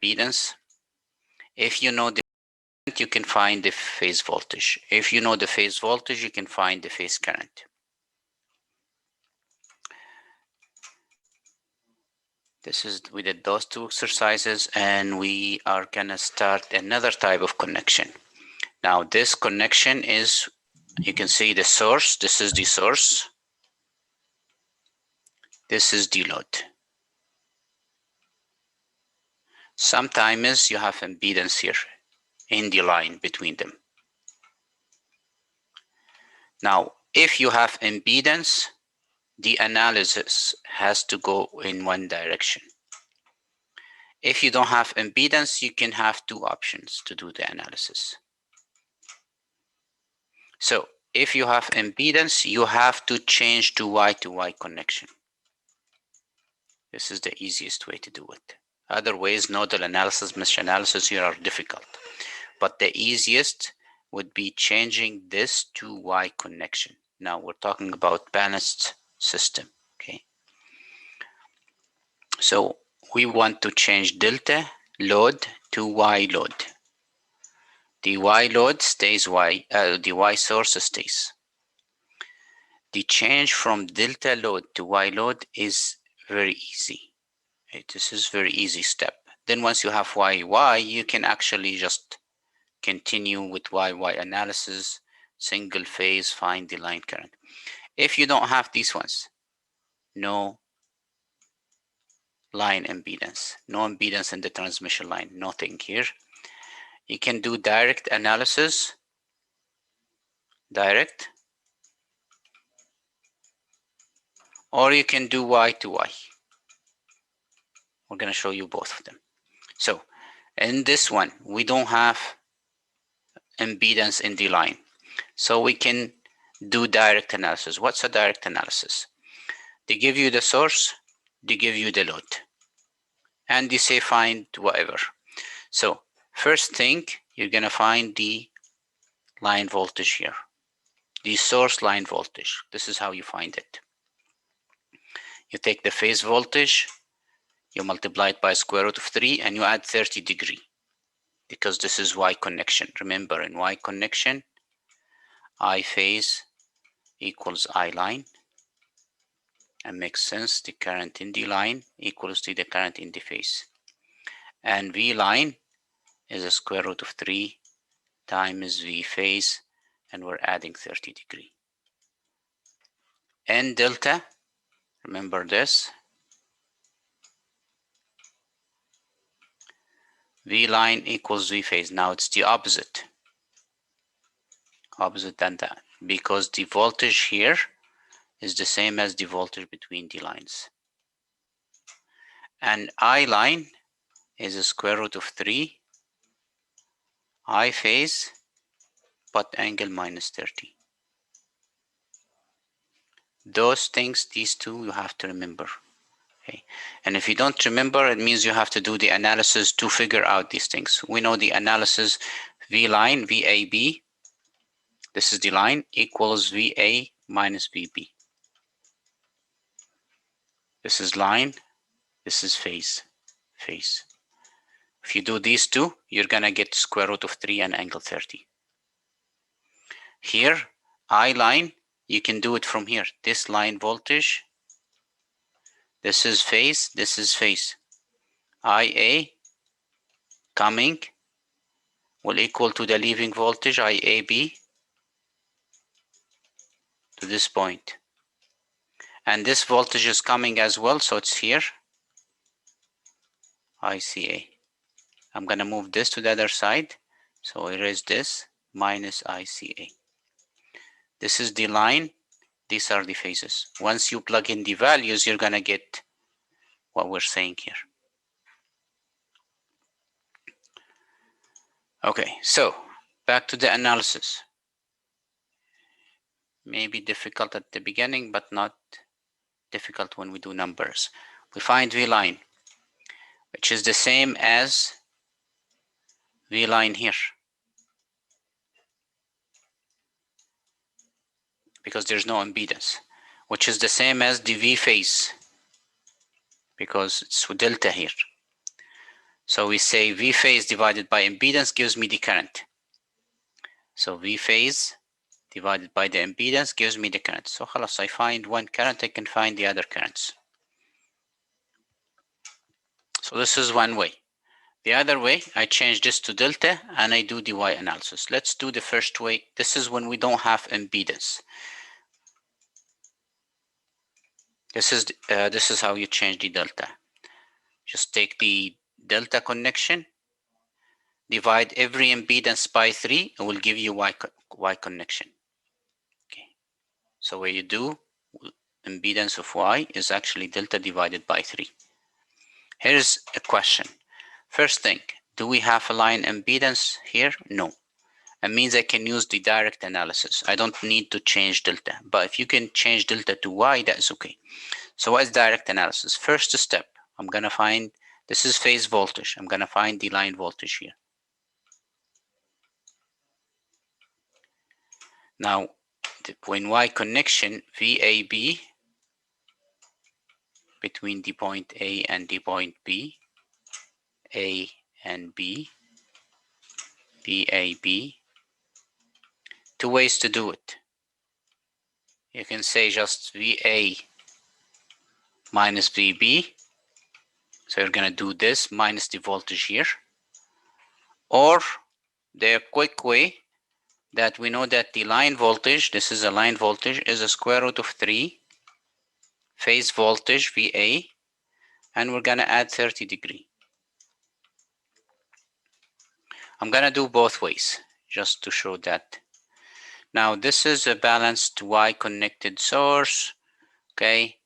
impedance. If you know the current, you can find the phase voltage. If you know the phase voltage, you can find the phase current. We did those two exercises, and we are gonna start another type of connection. Now this connection is, you can see the source. This is the source. This is the load. Sometimes you have impedance here in the line between them. Now, if you have impedance, the analysis has to go in one direction. If you don't have impedance, you can have two options to do the analysis. So if you have impedance, you have to change to Y connection. This is the easiest way to do it. Other ways, nodal analysis, mesh analysis here are difficult. But the easiest would be changing this to Y connection. Now we're talking about balanced system, okay? So we want to change delta load to Y load. The Y load stays the Y source stays. The change from delta load to Y load is very easy. Okay, this is very easy step. Then once you have Y, you can actually just continue with Y analysis, single phase, find the line current. If you don't have these ones, no line impedance, no impedance in the transmission line, nothing here. You can do direct analysis, direct, or you can do Y to Y. We're going to show you both of them. So in this one, we don't have impedance in the line. So we can do direct analysis. What's a direct analysis? They give you the source, they give you the load, and they say find whatever. So first thing, you're going to find the line voltage here, the source line voltage. This is how you find it. You take the phase voltage, you multiply it by square root of 3, and you add 30 degrees, because this is Y connection. Remember, in Y connection, I phase equals I line. And makes sense, the current in the line equals to the current in the phase. And V line is a square root of 3 times V phase, and we're adding 30 degrees. N delta, remember this, V line equals V phase. Now it's the opposite than that, because the voltage here is the same as the voltage between the lines. And I line is a square root of 3 I phase, but angle minus 30. Those things, these two, you have to remember. Okay. And if you don't remember, it means you have to do the analysis to figure out these things. We know the analysis, V line, VAB, this is the line, equals VA minus VB. This is line, this is phase. If you do these two, you're gonna get square root of 3 and angle 30. Here, I line, you can do it from here. This line voltage, this is phase, this is phase. IA coming will equal to the leaving voltage, IAB, to this point. And this voltage is coming as well, so it's here, ICA. I'm gonna move this to the other side, so erase this, minus ICA. This is the line, these are the phases. Once you plug in the values, you're gonna get what we're saying here. Okay, so back to the analysis. Maybe difficult at the beginning, but not difficult when we do numbers. We find V line, which is the same as V line here, because there's no impedance, which is the same as the V phase, because it's delta here. So we say V phase divided by impedance gives me the current. So V phase divided by the impedance gives me the current. So خلاص, I find one current, I can find the other currents. So this is one way. The other way, I change this to delta and I do the Y analysis. Let's do the first way. This is when we don't have impedance. This is how you change the delta. Just take the delta connection, divide every impedance by 3, it will give you Y connection. Okay. So what you do, impedance of Y is actually delta divided by 3. Here's a question. First thing, do we have a line impedance here? No. It means I can use the direct analysis. I don't need to change delta. But if you can change delta to Y, that is okay. So what is direct analysis? First step, I'm going to find, this is phase voltage. I'm going to find the line voltage here. Now, when Y connection, VAB between the point A and the point B, A and B, VAB, two ways to do it. You can say just VA minus VB. So you're going to do this minus the voltage here. Or the quick way that we know that the line voltage, this is a line voltage, is a square root of 3 phase voltage VA, and we're going to add 30 degree. I'm going to do both ways just to show that. Now this is a balanced Y connected source, okay,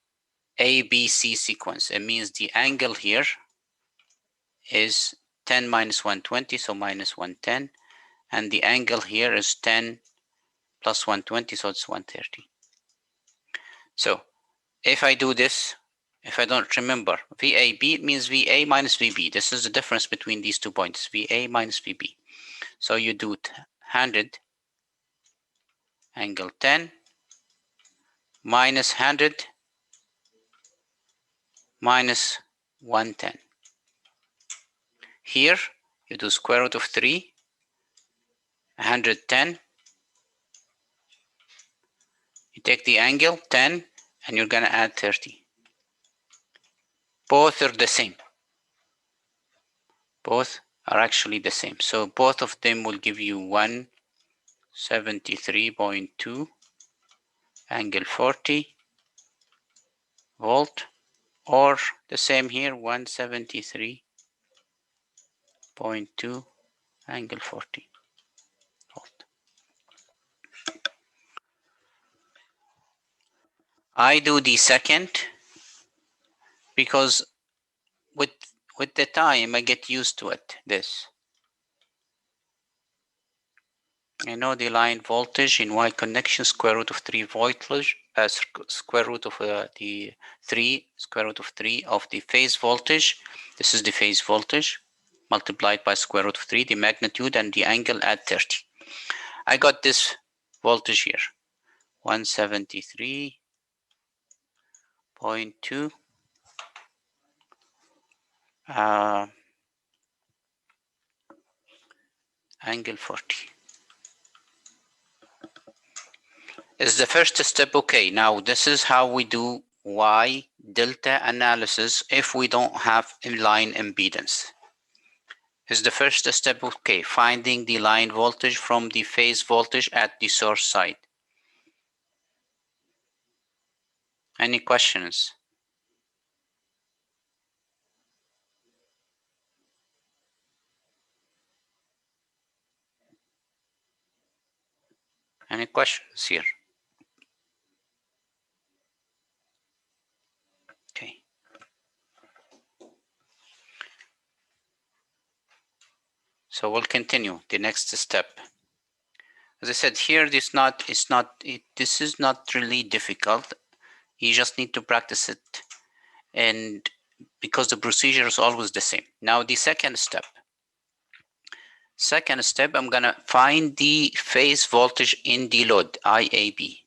ABC sequence. It means the angle here is 10 minus 120, so minus 110, and the angle here is 10 plus 120, so it's 130. So if I do this, if I don't remember, VAB means VA minus VB. This is the difference between these 2 points, VA minus VB. So you do 100 angle 10 minus 100 minus 110. Here you do square root of 3, 110. You take the angle 10 and you're going to add 30. Both are the same. Both are actually the same. So both of them will give you 173.2 angle 40 volt, or the same here, 173.2 angle 40 volt. I do the second because with the time I get used to it. This, I know the line voltage in Y connection, square root of 3 voltage, square root of the 3, square root of 3 of the phase voltage. This is the phase voltage multiplied by square root of 3, the magnitude and the angle at 30. I got this voltage here, 173.2 angle 40. Is the first step okay? Now this is how we do Y delta analysis if we don't have a line impedance. Is the first step okay? Finding the line voltage from the phase voltage at the source side. Any questions? Any questions here? Okay. So we'll continue the next step. As I said here, this is not really difficult. You just need to practice it, and because the procedure is always the same. Now the second step. I'm gonna find the phase voltage in the load, IAB.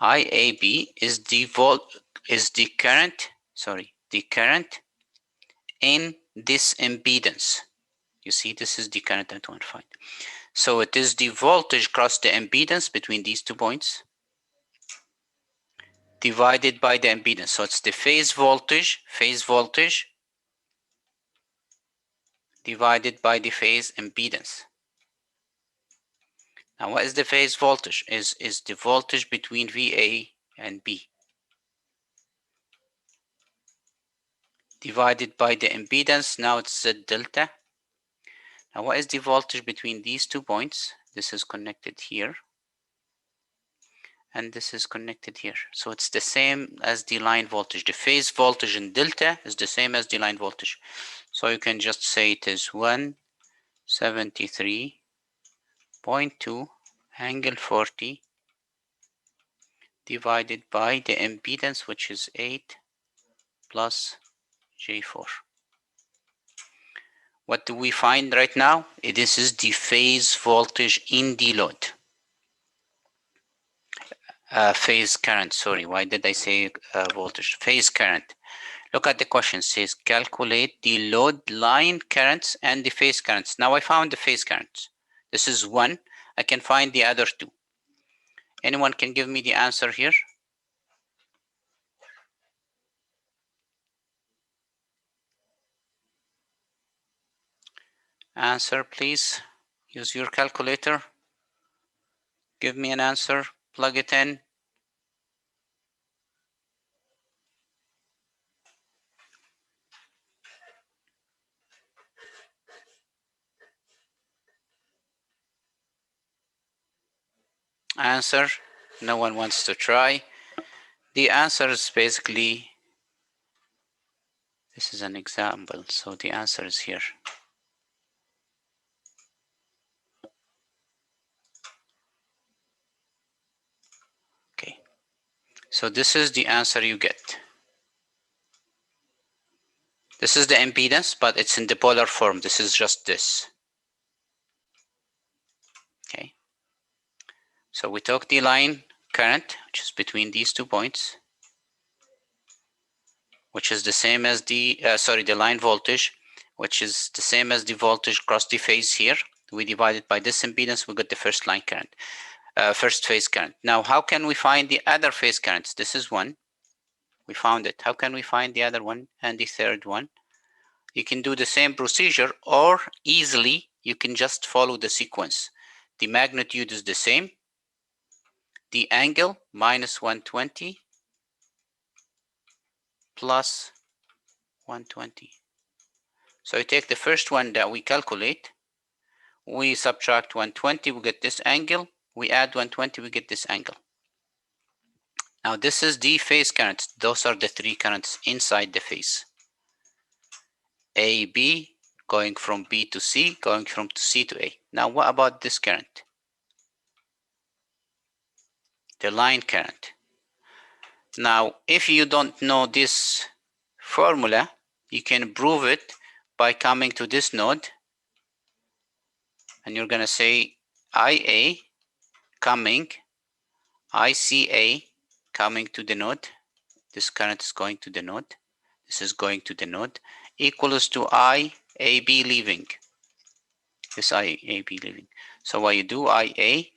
IAB is the is the current, the current in this impedance. You see, this is the current that I want to find. So it is the voltage across the impedance between these 2 points divided by the impedance. So it's the phase voltage divided by the phase impedance. Now what is the phase voltage? Is the voltage between VA and B divided by the impedance. Now it's Z delta. Now what is the voltage between these 2 points? This is connected here and this is connected here. So it's the same as the line voltage. The phase voltage in delta is the same as the line voltage. So you can just say it is 173.2 angle 40 divided by the impedance, which is 8 plus J4. What do we find right now? This is the phase voltage in the load. Phase current, sorry, why did I say voltage? Phase current. Look at the question, it says calculate the load line currents and the phase currents. Now I found the phase currents. This is 1. I can find the other 2. Anyone can give me the answer here? Answer, please. Use your calculator. Give me an answer. Plug it in. Answer. No one wants to try. The answer is basically, this is an example, so the answer is here. Okay, so this is the answer you get. This is the impedance, but it's in the polar form. This is just this. Okay, so we took the line current, which is between these 2 points, which is the same as the, the line voltage, which is the same as the voltage across the phase here. We divide it by this impedance, we got the first line current, first phase current. Now, how can we find the other phase currents? This is 1. We found it. How can we find the other one and the third one? You can do the same procedure, or easily you can just follow the sequence. The magnitude is the same. The angle minus 120 plus 120. So you take the first one that we calculate, we subtract 120, we get this angle, we add 120, we get this angle. Now this is the phase currents. Those are the 3 currents inside the phase. A, B, going from B to C, going from C to A. Now what about this current? The line current. Now, if you don't know this formula, you can prove it by coming to this node, and you're going to say IA coming, ICA coming to the node. This current is going to the node. This is going to the node, equals to IAB leaving. This IAB leaving. So what you do, IA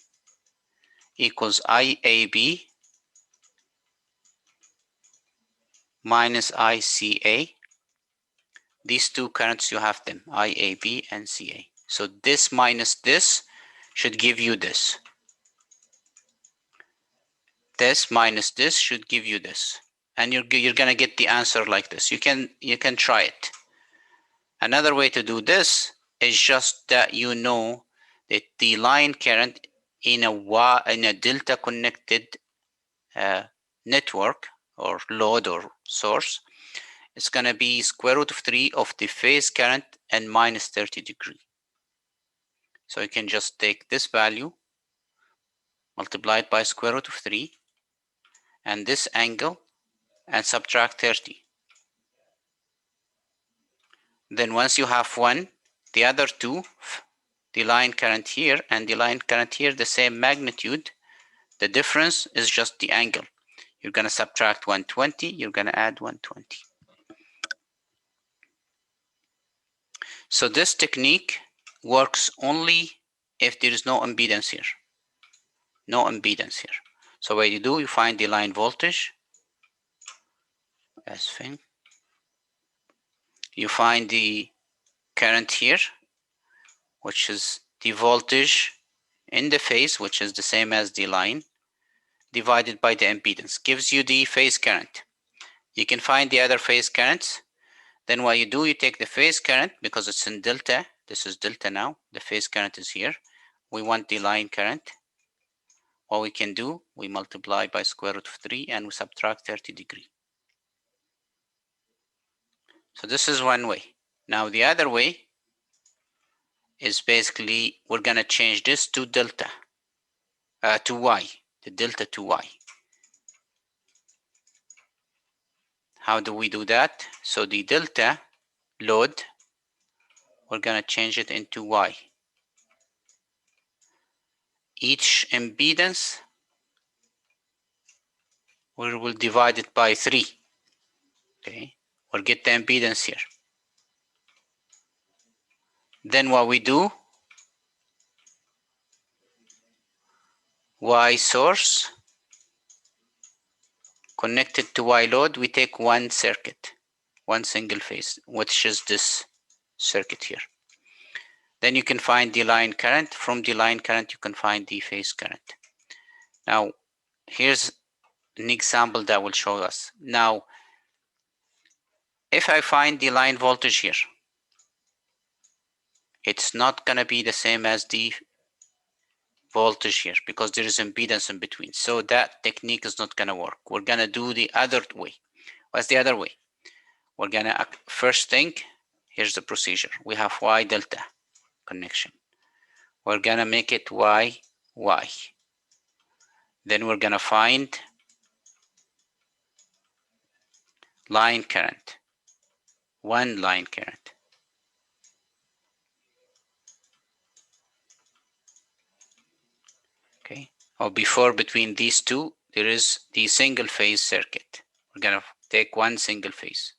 equals IAB minus ICA. These 2 currents, you have them, IAB and CA. So this minus this should give you this. This minus this should give you this. And you're going to get the answer like this. You can try it. Another way to do this is just that you know that the line current in a delta connected network or load or source, it's going to be square root of 3 of the phase current and minus 30 degrees. So you can just take this value, multiply it by square root of 3, and this angle, and subtract 30. Then once you have 1, the other 2, the line current here and the line current here, the same magnitude. The difference is just the angle. You're going to subtract 120. You're going to add 120. So this technique works only if there is no impedance here. No impedance here. So what you do, you find the line voltage. That's thing. You find the current here, which is the voltage in the phase, which is the same as the line, divided by the impedance, gives you the phase current. You can find the other phase currents. Then what you do, you take the phase current because it's in delta. This is delta now. The phase current is here. We want the line current. What we can do, we multiply by square root of 3 and we subtract 30 degrees. So this is one way. Now the other way is basically we're going to change this to delta, to y, the delta to y. How do we do that? So the delta load, we're going to change it into y. Each impedance, we will divide it by 3. Okay, or get the impedance here. Then what we do, y source connected to y load, we take one circuit, one single phase, which is this circuit here. Then you can find the line current. From the line current, you can find the phase current. Now, here's an example that will show us. Now, if I find the line voltage here, it's not going to be the same as the voltage here because there is impedance in between. So that technique is not going to work. We're going to do the other way. What's the other way? We're going to, first thing, here's the procedure. We have Y delta connection. We're going to make it Y, Y. Then we're going to find line current, one line current. Okay, or before between these two, there is the single phase circuit. We're going to take one single phase.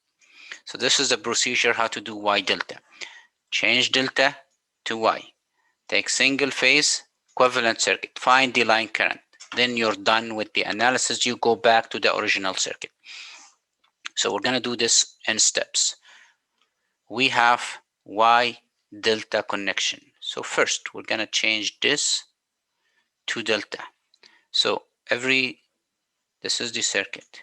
So this is the procedure how to do Y delta. Change delta to Y. Take single phase equivalent circuit. Find the line current. Then you're done with the analysis. You go back to the original circuit. So we're going to do this in steps. We have Y delta connection. So first, we're going to change this to delta. So this is the circuit.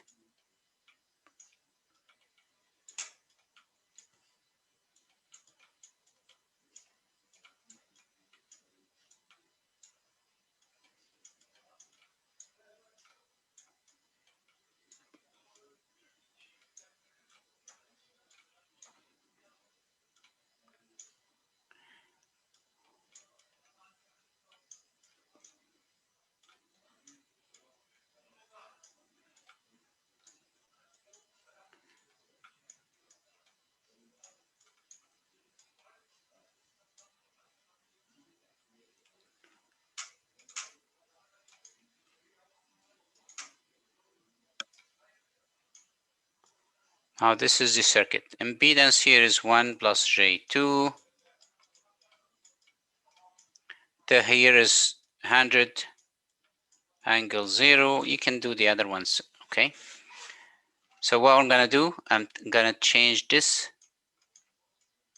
Now this is the circuit. Impedance here is 1 plus J2. Here is 100 angle 0. You can do the other ones, okay? So what I'm gonna do, I'm gonna change this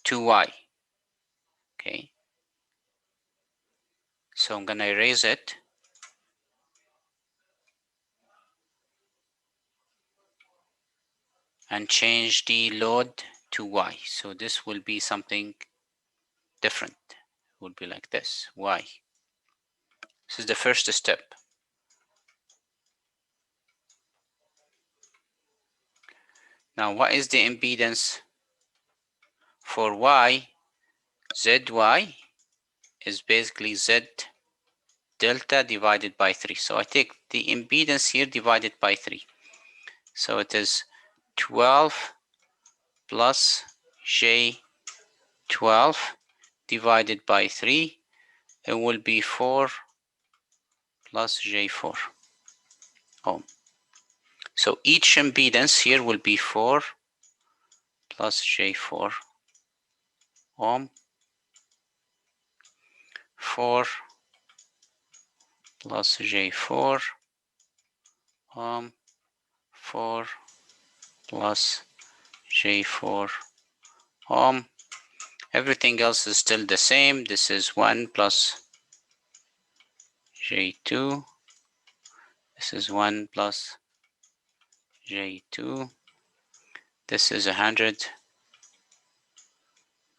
to Y, okay? So I'm gonna erase it. And change the load to Y. So this will be something different. It will be like this, Y. This is the first step. Now, what is the impedance for Y? ZY is basically Z delta divided by 3. So I take the impedance here divided by 3. So it is 12 plus J12 divided by 3. It will be 4 plus J4 ohm. So each impedance here will be 4 plus J4 ohm, 4 plus J4 ohm, 4 plus J4 ohm. Everything else is still the same. This is 1 plus J2. This is 1 plus J2. This is 100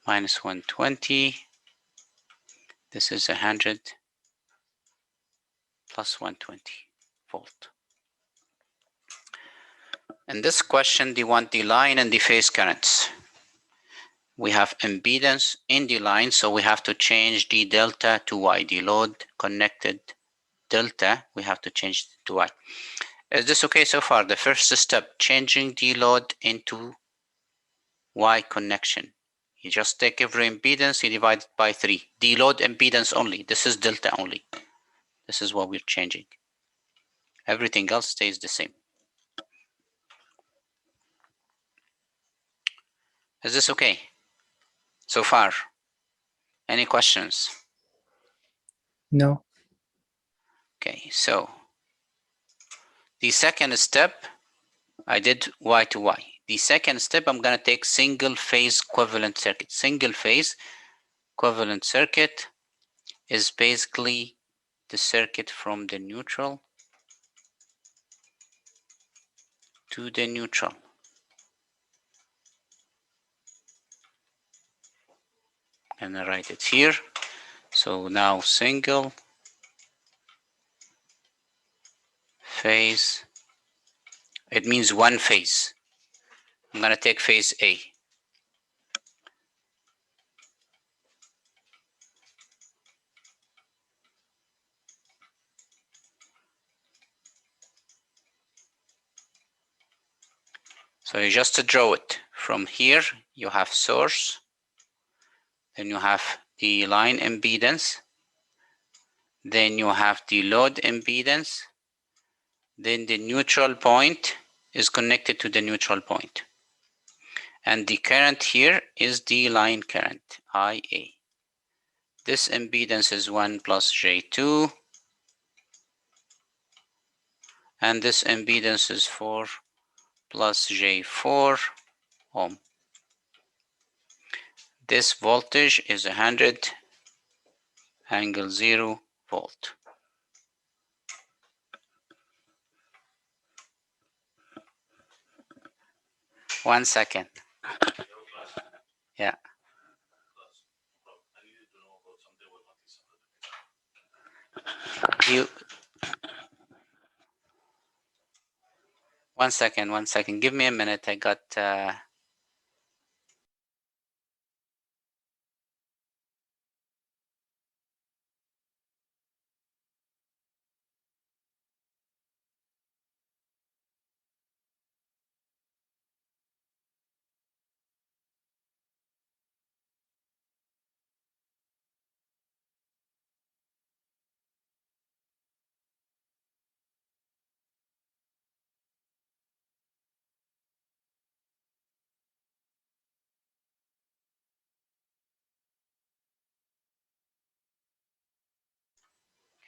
minus 120. This is 100 plus 120 volt. In this question, they want the line and the phase currents. We have impedance in the line, so we have to change the delta to Y. The load connected delta, we have to change it to Y. Is this okay so far? The first step, changing the load into Y connection. You just take every impedance, you divide it by 3. The load impedance only. This is delta only. This is what we're changing. Everything else stays the same. Is this okay so far? Any questions? No. Okay, so the second step, I did Y to Y. The second step, I'm going to take single phase equivalent circuit. Single phase equivalent circuit is basically the circuit from the neutral to the neutral. And I write it here. So now single phase, it means one phase. I'm going to take phase A. So you just draw it. From here, you have source, then you have the line impedance, then you have the load impedance, then the neutral point is connected to the neutral point. And the current here is the line current, IA. This impedance is 1 plus J2, and this impedance is 4 plus J4 ohm. This voltage is 100 angle 0 volt. One second. Yeah. You. One second. Give me a minute. I got.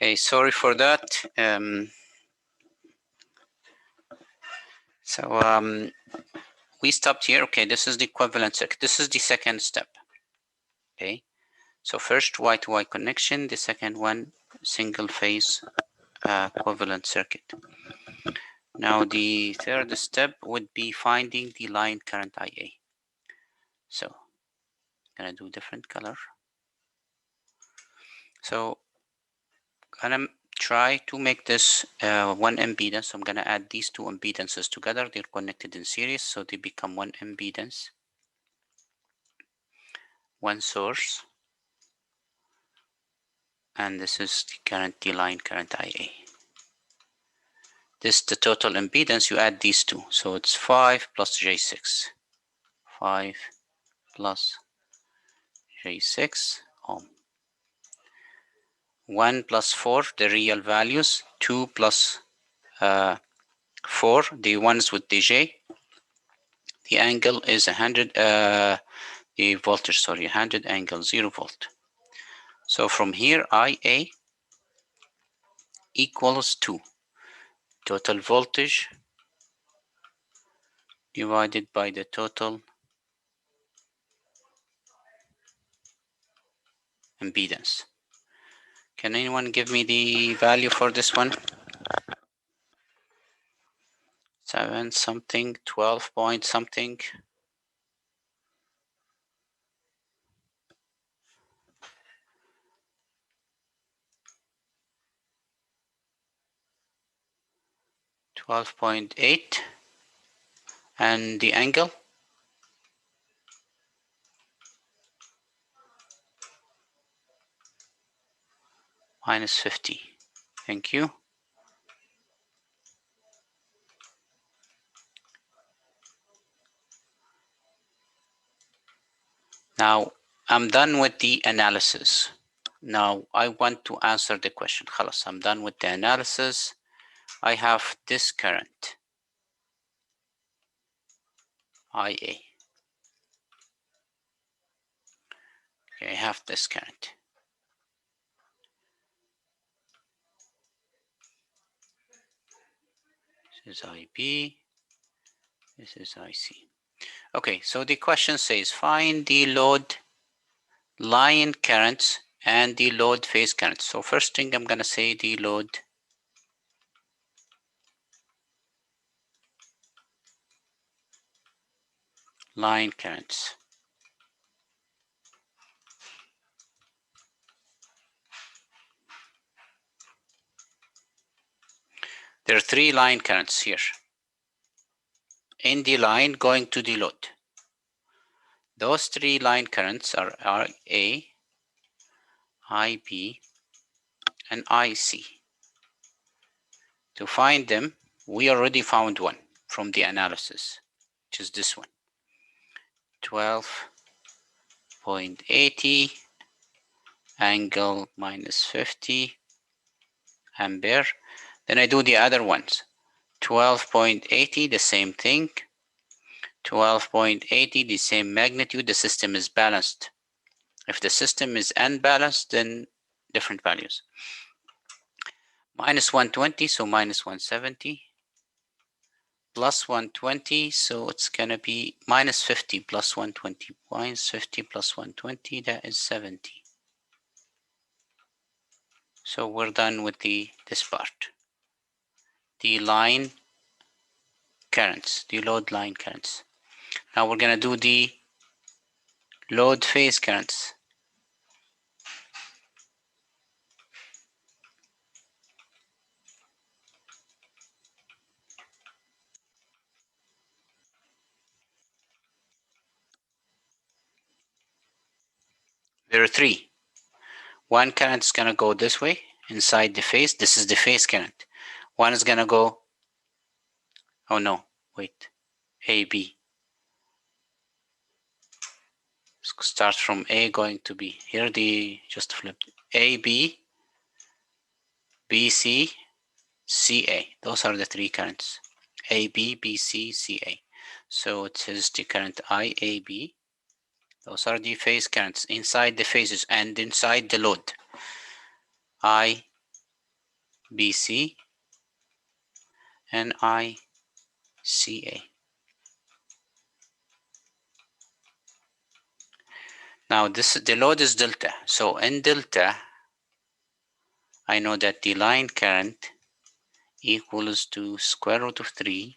Okay, sorry for that. We stopped here. Okay, this is the equivalent circuit. This is the second step. Okay, so first Y to Y connection, the second one single phase equivalent circuit. Now the third step would be finding the line current IA. So I'm gonna do different color. So gonna try to make this one impedance. So I'm gonna add these two impedances together. They're connected in series, so they become one impedance, one source, and this is the current, the line current IA. This is the total impedance. You add these two, so it's 5 plus J6. 5 plus J6 ohm. 1 plus 4, the real values. 2 plus For the ones with DJ, the angle is 100, the voltage, sorry, 100 angle 0 volt. So from here, IA equals to total voltage divided by the total impedance. Can anyone give me the value for this one? 7 something, 12 point something. $12.8, and the angle minus 50. Thank you. Now I'm done with the analysis. Now I want to answer the question. خلاص, I'm done with the analysis. I have this current, IA. Okay, I have this current. This is IB. This is IC. Okay, so the question says find the load line currents and the load phase currents. So first thing I'm gonna say the load line currents. There are 3 line currents here in the line going to the load. Those 3 line currents are RA, IB, and IC. To find them, we already found one from the analysis, which is this one, 12.80 angle minus 50 ampere. Then I do the other ones, 12.80, the same thing, 12.80, the same magnitude. The system is balanced. If the system is unbalanced, then different values. Minus 120, so minus 170. Plus 120, so it's gonna be minus 50 plus 120. Minus 50 plus 120, that is 70. So we're done with this part. The line currents, the load line currents. Now we're gonna do the load phase currents. There are 3. One current is gonna go this way inside the phase. This is the phase current. One is gonna go, oh no, wait, AB. Start from A going to B. Here just flipped. AB, BC, CA. Those are the 3 currents. AB, BC, CA. So it is the current IAB. Those are the phase currents inside the phases and inside the load. IBC and ICA. Now the load is delta. So in delta, I know that the line current equals to square root of 3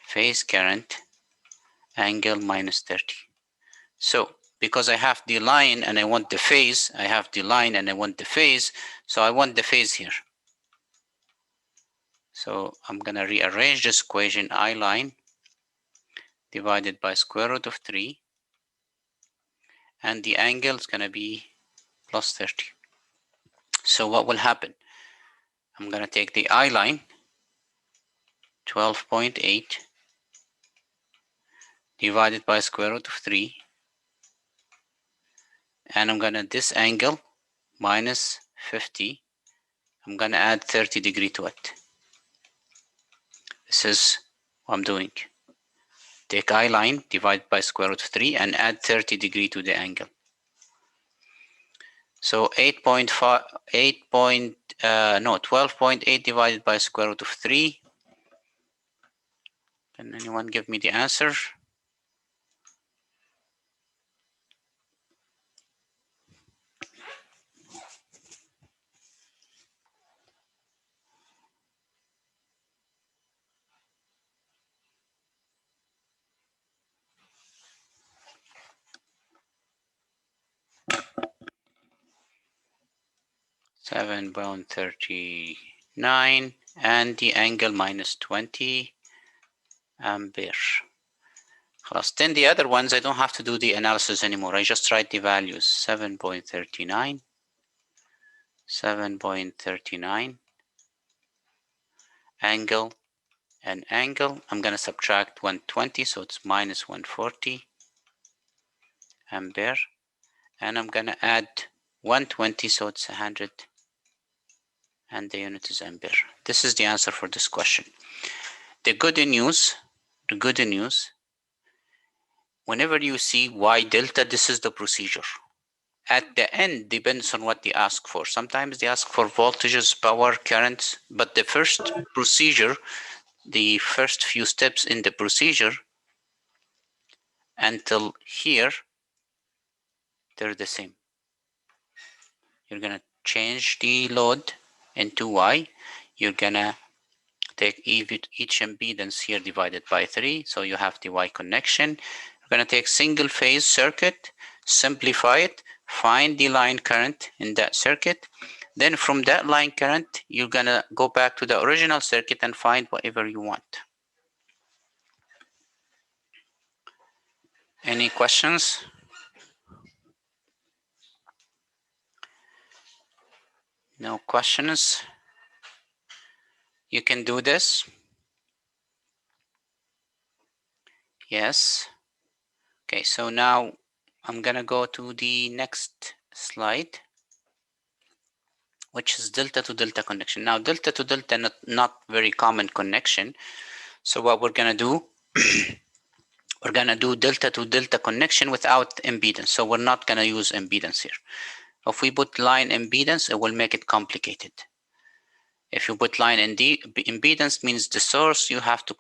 phase current angle minus 30. So because I have the line and I want the phase, I have the line and I want the phase, so I want the phase here. So I'm gonna rearrange this equation. I line divided by square root of 3, and the angle is gonna be plus 30. So what will happen? I'm gonna take the I line, 12.8 divided by square root of 3, and I'm gonna this angle minus 50. I'm gonna add 30 degree to it. This is what I'm doing. Take I line, divide by square root of 3, and add 30 degree to the angle. So 12.8 divided by square root of 3. Can anyone give me the answer? £7.39 and the angle minus 20 ampere. Then the other ones, I don't have to do the analysis anymore. I just write the values. 7.39, 7.39, angle and angle. I'm going to subtract 120, so it's minus 140 ampere. And I'm going to add 120, so it's 100. And the unit is ampere. This is the answer for this question. The good news, whenever you see Y delta, this is the procedure. At the end, depends on what they ask for. Sometimes they ask for voltages, power, currents, but the first procedure, the first few steps in the procedure until here, they're the same. You're gonna change the load into Y. You're gonna take each impedance here divided by 3, so you have the Y connection. You're gonna take single phase circuit, simplify it, find the line current in that circuit. Then from that line current, you're gonna go back to the original circuit and find whatever you want. Any questions? No questions? You can do this. Yes. Okay, so now I'm gonna go to the next slide, which is delta to delta connection. Now, delta to delta, not very common connection. So what we're gonna do, we're gonna do delta to delta connection without impedance. So we're not gonna use impedance here. If we put line impedance, it will make it complicated. If you put line impedance, means the source you have to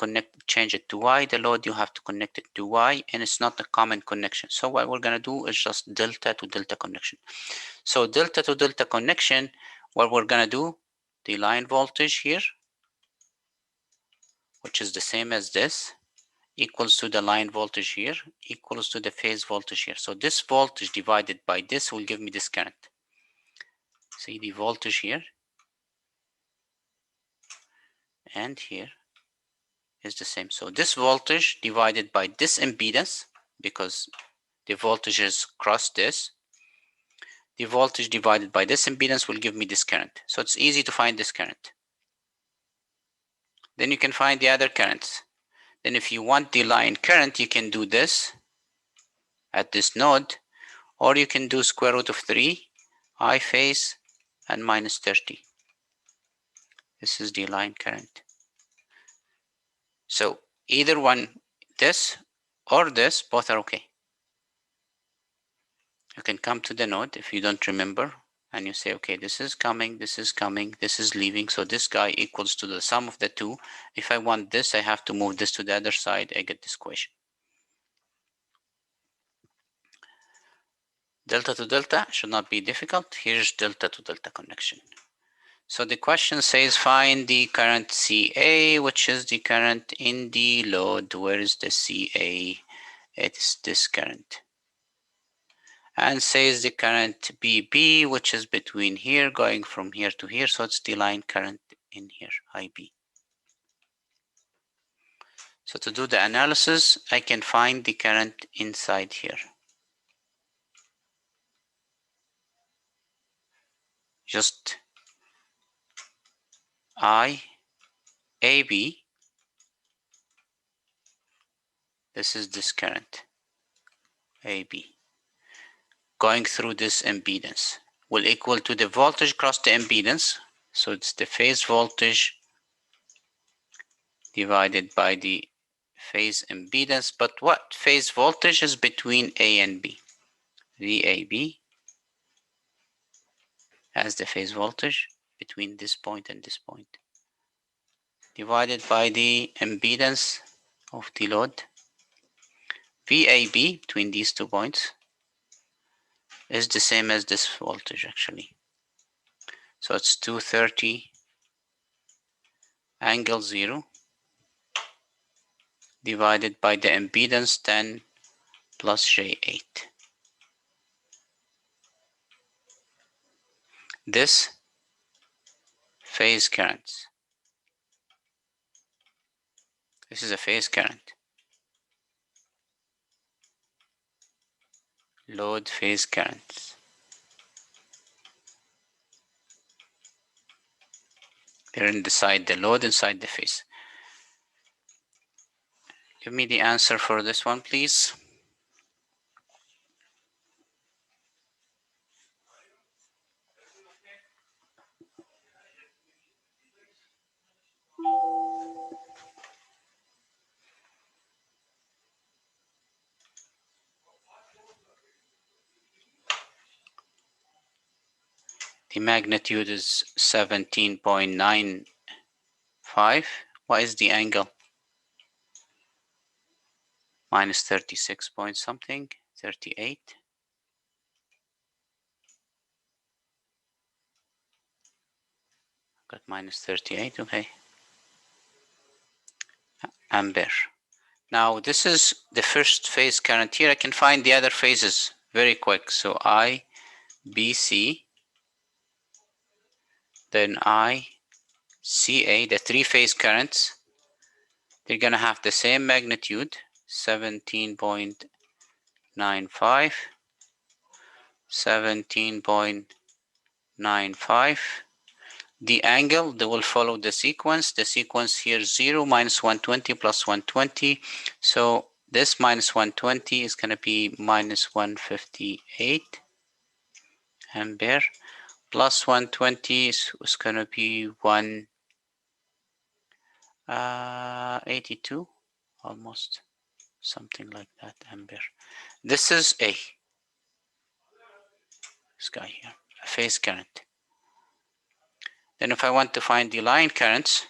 change it to Y, the load you have to connect it to Y, and it's not a common connection. So what we're gonna do is just delta to delta connection. So delta to delta connection, what we're gonna do, the line voltage here, which is the same as this, equals to the line voltage here, equals to the phase voltage here. So this voltage divided by this will give me this current. See the voltage here and here is the same. So this voltage divided by this impedance, because the voltages cross this, the voltage divided by this impedance will give me this current. So it's easy to find this current. Then you can find the other currents. Then if you want the line current, you can do this at this node, or you can do square root of 3, I phase, and minus 30. This is the line current. So either one, this or this, both are okay. You can come to the node if you don't remember, and you say, okay, this is coming, this is coming, this is leaving, so this guy equals to the sum of the two. If I want this, I have to move this to the other side, I get this equation. Delta to delta should not be difficult. Here's delta to delta connection. So the question says find the current CA, which is the current in the load. Where is the CA? It's this current. And says the current BB, which is between here, going from here to here. So it's the line current in here, IB. So to do the analysis, I can find the current inside here. Just AB. This is this current, AB. Going through this impedance will equal to the voltage cross the impedance. So it's the phase voltage divided by the phase impedance. But what phase voltage is between A and B? VAB as the phase voltage between this point and this point, divided by the impedance of the load. VAB between these 2 points is the same as this voltage actually. So it's 230 angle 0 divided by the impedance 10 plus J8. This phase current. This is a phase current. Load phase currents. They're inside the load, inside the phase. Give me the answer for this one, please. The magnitude is 17.95. What is the angle? Minus 36 point something, 38. Got minus 38, okay. Ampere. Now this is the first phase current here. I can find the other phases very quick. So I, B, C, then I, C, A, the 3 phase currents. They're gonna have the same magnitude, 17.95, 17.95. The angle, they will follow the sequence. The sequence here is 0, minus 120, plus 120. So this minus 120 is going to be minus 158 ampere. Plus 120 is going to be 182, almost, something like that, ampere. This is A. This guy here, a phase current. Then if I want to find the line currents,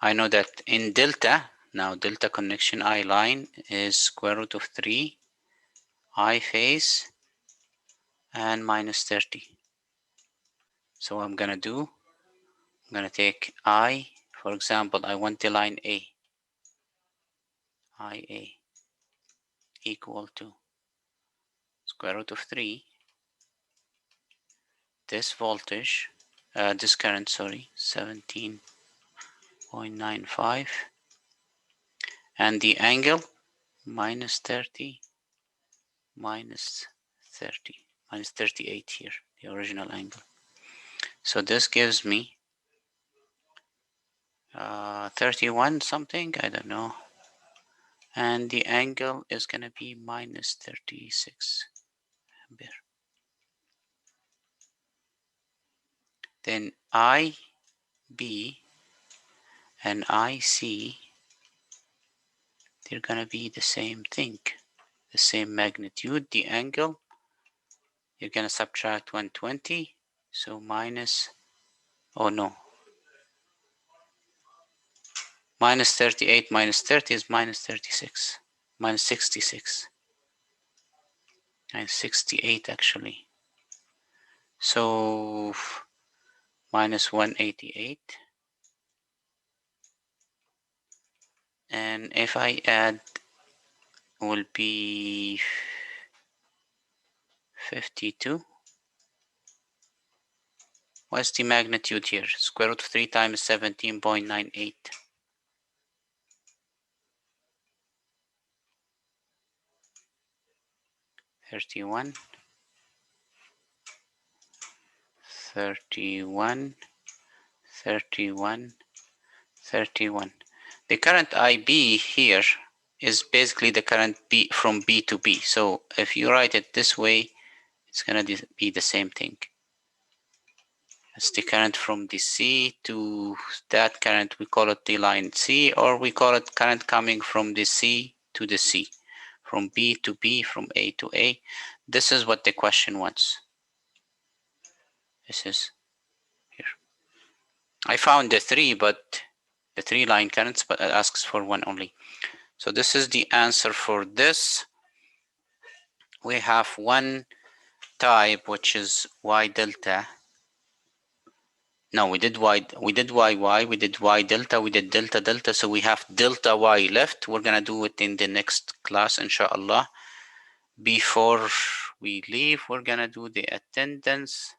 I know that in delta, now delta connection I line is square root of 3 I phase and minus 30. So what I'm gonna do, I'm gonna take I, for example, I want the line A, IA equal to square root of 3, this voltage, this current, sorry, 17.95, and the angle minus 30, minus 30, minus 38 here, the original angle. So this gives me 31 something, I don't know. And the angle is going to be minus 36 ampere. Then IB and IC, they're going to be the same thing, the same magnitude. The angle, you're going to subtract 120, so minus, oh no, minus 38 minus 30 is minus 36, minus 66, and 68 actually. So minus 188. And if I add, will be 52. What's the magnitude here? Square root of 3 times 17.98. 31. 31. 31. 31. The current IB here is basically the current B from B to B. So if you write it this way, it's gonna be the same thing. It's the current from the C to that current, we call it the line C, or we call it current coming from the C to the C, from B to B, from A to A. This is what the question wants. This is here. I found the three, but the 3 line currents, but it asks for one only. So this is the answer for this. We have one type, which is Y delta. No, we did Y, we did Y, we did Y delta, we did delta delta. So we have delta Y left. We're gonna do it in the next class, inshallah. Before we leave, we're gonna do the attendance.